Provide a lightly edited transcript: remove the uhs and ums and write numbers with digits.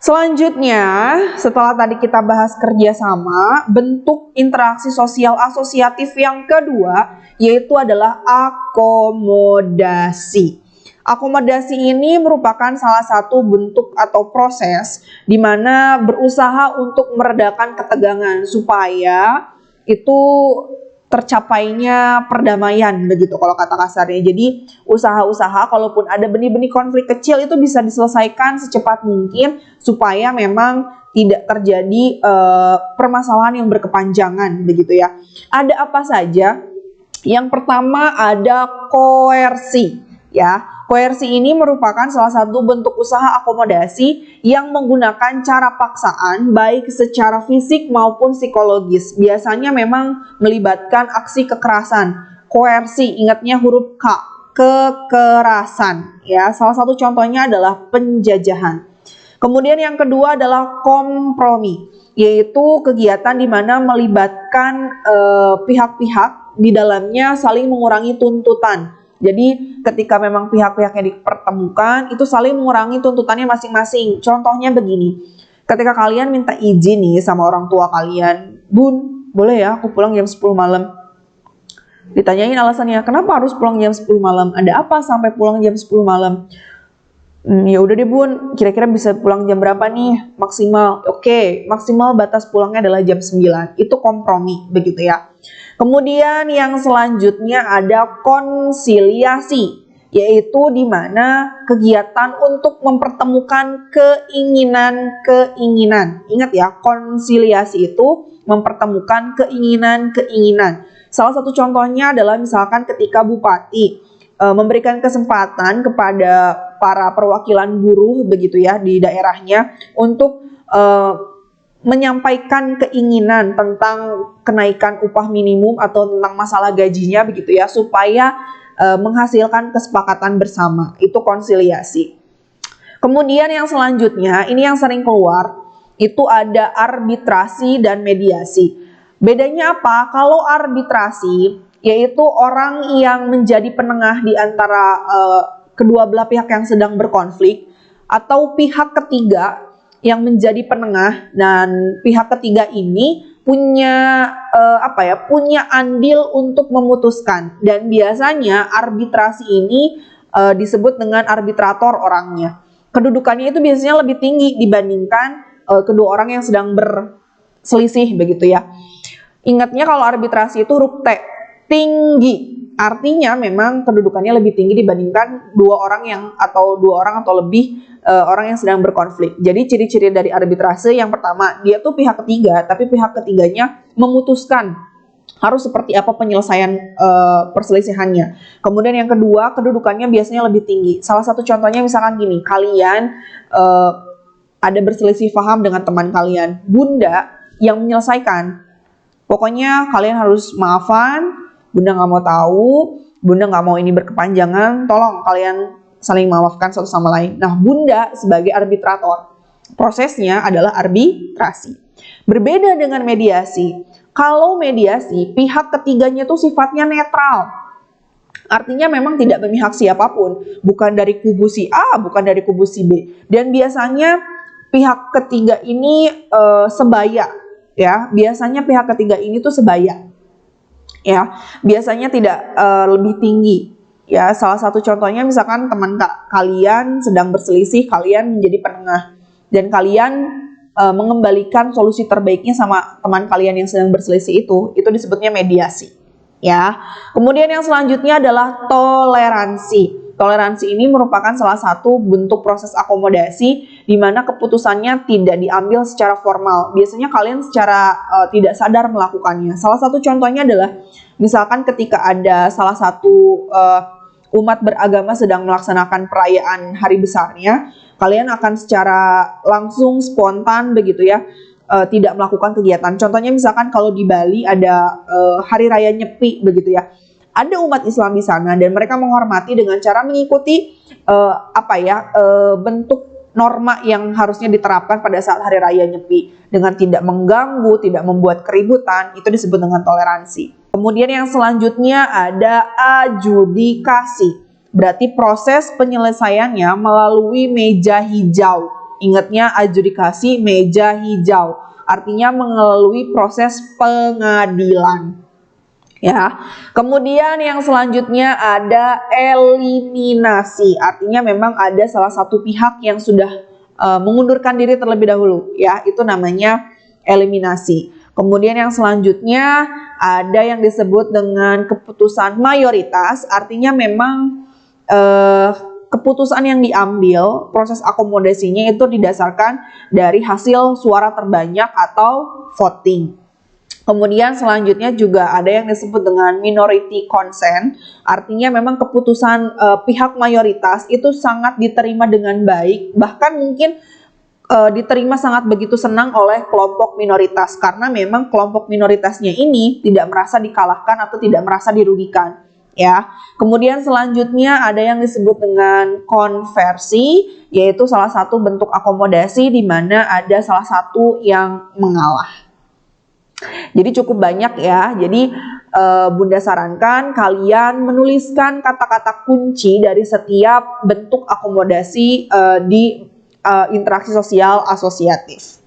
Selanjutnya, setelah tadi kita bahas kerjasama, bentuk interaksi sosial asosiatif yang kedua yaitu adalah akomodasi. Akomodasi ini merupakan salah satu bentuk atau proses di mana berusaha untuk meredakan ketegangan supaya itu tercapainya perdamaian begitu kalau kata kasarnya. Jadi usaha-usaha kalaupun ada benih-benih konflik kecil itu bisa diselesaikan secepat mungkin supaya memang tidak terjadi permasalahan yang berkepanjangan begitu ya. Ada apa saja? Yang pertama ada koersi ya. Koersi ini merupakan salah satu bentuk usaha akomodasi yang menggunakan cara paksaan baik secara fisik maupun psikologis. Biasanya memang melibatkan aksi kekerasan. Koersi, ingatnya huruf K, kekerasan ya. Salah satu contohnya adalah penjajahan. Kemudian yang kedua adalah kompromi, yaitu kegiatan di mana melibatkan pihak-pihak di dalamnya saling mengurangi tuntutan. Jadi ketika memang pihak-pihaknya dipertemukan, itu saling mengurangi tuntutannya masing-masing. Contohnya begini, ketika kalian minta izin nih sama orang tua kalian, Bun, boleh ya aku pulang jam 10 malam? Ditanyain alasannya, kenapa harus pulang jam 10 malam? Ada apa sampai pulang jam 10 malam? Ya udah deh Bun, kira-kira bisa pulang jam berapa nih maksimal? Oke, maksimal batas pulangnya adalah jam 9. Itu kompromi begitu ya. Kemudian yang selanjutnya ada konsiliasi, yaitu di mana kegiatan untuk mempertemukan keinginan-keinginan. Ingat ya, konsiliasi itu mempertemukan keinginan-keinginan. Salah satu contohnya adalah misalkan ketika bupati memberikan kesempatan kepada para perwakilan buruh begitu ya di daerahnya untuk menyampaikan keinginan tentang kenaikan upah minimum atau tentang masalah gajinya begitu ya supaya menghasilkan kesepakatan bersama. Itu konsiliasi. Kemudian yang selanjutnya ini yang sering keluar itu ada arbitrasi dan mediasi. Bedanya apa? Kalau arbitrasi yaitu orang yang menjadi penengah di antara kedua belah pihak yang sedang berkonflik atau pihak ketiga yang menjadi penengah, dan pihak ketiga ini punya punya andil untuk memutuskan, dan biasanya arbitrasi ini disebut dengan arbitrator orangnya. Kedudukannya itu biasanya lebih tinggi dibandingkan kedua orang yang sedang berselisih begitu ya. Ingatnya kalau arbitrasi itu huruf T, tinggi. Artinya memang kedudukannya lebih tinggi dibandingkan dua orang atau lebih orang yang sedang berkonflik. Jadi ciri-ciri dari arbitrase yang pertama, dia tuh pihak ketiga, tapi pihak ketiganya memutuskan harus seperti apa penyelesaian perselisihannya. Kemudian yang kedua, kedudukannya biasanya lebih tinggi. Salah satu contohnya misalkan gini, kalian ada berselisih paham dengan teman kalian, Bunda yang menyelesaikan. Pokoknya kalian harus maafan, Bunda nggak mau tahu, Bunda nggak mau ini berkepanjangan, tolong kalian saling memaafkan satu sama lain. Nah, Bunda sebagai arbitrator, prosesnya adalah arbitrasi. Berbeda dengan mediasi. Kalau mediasi, pihak ketiganya itu sifatnya netral. Artinya memang tidak memihak siapapun, bukan dari kubu si A, bukan dari kubu si B. Dan biasanya pihak ketiga ini sebaya, ya. Biasanya pihak ketiga ini tuh sebaya. Ya, biasanya tidak lebih tinggi. Ya, salah satu contohnya misalkan teman kalian sedang berselisih, kalian menjadi penengah dan kalian mengembalikan solusi terbaiknya sama teman kalian yang sedang berselisih itu disebutnya mediasi. Ya. Kemudian yang selanjutnya adalah toleransi. Toleransi ini merupakan salah satu bentuk proses akomodasi di mana keputusannya tidak diambil secara formal. Biasanya kalian secara tidak sadar melakukannya. Salah satu contohnya adalah misalkan ketika ada salah satu umat beragama sedang melaksanakan perayaan hari besarnya, kalian akan secara langsung spontan begitu ya, tidak melakukan kegiatan. Contohnya misalkan kalau di Bali ada hari raya Nyepi begitu ya. Ada umat Islam di sana dan mereka menghormati dengan cara mengikuti bentuk norma yang harusnya diterapkan pada saat hari raya Nyepi dengan tidak mengganggu, tidak membuat keributan. Itu disebut dengan toleransi. Kemudian yang selanjutnya ada adjudikasi. Berarti proses penyelesaiannya melalui meja hijau. Ingatnya adjudikasi meja hijau, artinya melalui proses pengadilan. Ya. Kemudian yang selanjutnya ada eliminasi, artinya memang ada salah satu pihak yang sudah mengundurkan diri terlebih dahulu, ya, itu namanya eliminasi. Kemudian yang selanjutnya ada yang disebut dengan keputusan mayoritas, artinya memang keputusan yang diambil, proses akomodasinya itu didasarkan dari hasil suara terbanyak atau voting. Kemudian selanjutnya juga ada yang disebut dengan minority consent, artinya memang keputusan pihak mayoritas itu sangat diterima dengan baik, bahkan mungkin diterima sangat begitu senang oleh kelompok minoritas, karena memang kelompok minoritasnya ini tidak merasa dikalahkan atau tidak merasa dirugikan. Ya, kemudian selanjutnya ada yang disebut dengan konversi, yaitu salah satu bentuk akomodasi di mana ada salah satu yang mengalah. Jadi cukup banyak ya. Jadi Bunda sarankan kalian menuliskan kata-kata kunci dari setiap bentuk akomodasi di interaksi sosial asosiatif.